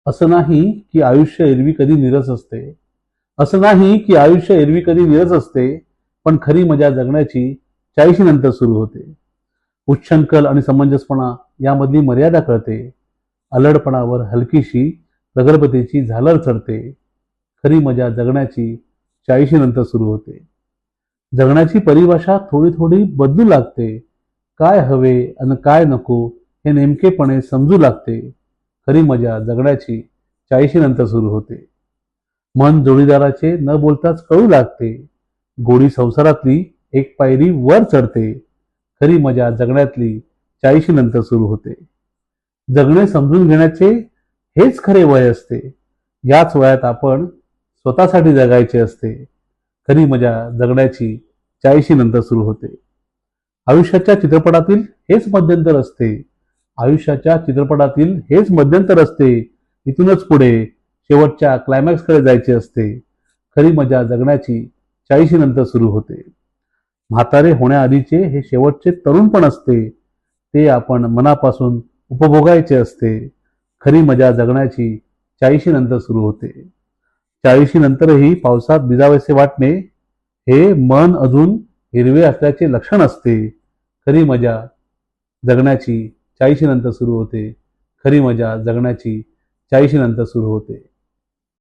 असं नाही की आयुष्य एरवी कधी नीरस असते. असं नाही की आयुष्य एरवी कधी नीरस असते, पण खरी मजा जगण्याची 40 नंतर सुरू होते. उच्छृंखल आणि समंजसपणा यामधली मर्यादा कळते. अल्लडपणावर हलकीशी प्रगल्भतेची झालर चढते. खरी मजा जगण्याची 40 नंतर सुरू होते. जगण्याची परिभाषा थोडी थोडी बदलू लागते. काय हवे आणि काय नको हे नेमकेपणे समजू लागते. खरी मजा जगण्याची 40 नंतर सुरू होते. मन जोडीदाराचे न बोलताच कळू लागते. गोडी संसारातली एक पायरी वर चढते. खरी मजा जगण्यातली 40 नंतर सुरू होते. जगणे समजून घेण्याचे हेच खरे वय असते. याच वयात आपण स्वतःसाठी जगायचे असते. खरी मजा जगण्याची 40 नंतर सुरू होते. आयुष्याच्या चित्रपटातील हेच मध्यंतर असते. आयुष्याच्या चित्रपटातील हेच मध्यंतर असते. इथूनच पुढे शेवटच्या क्लायमॅक्सकडे जायचे असते. खरी मजा जगण्याची 40 नंतर सुरू होते. म्हातारे होण्याआधीचे हे शेवटचे तरुणपण असते. ते आपण मनापासून उपभोगायचे असते. खरी मजा जगण्याची 40 नंतर सुरू होते. 40 नंतरही पावसात भिजावेसे वाटणे हे मन अजून हिरवे असल्याचे लक्षण असते. खरी मजा जगण्याची 40 नंतर सुरू होते. खरी मजा जगण्याची 40 नंतर सुरू होते.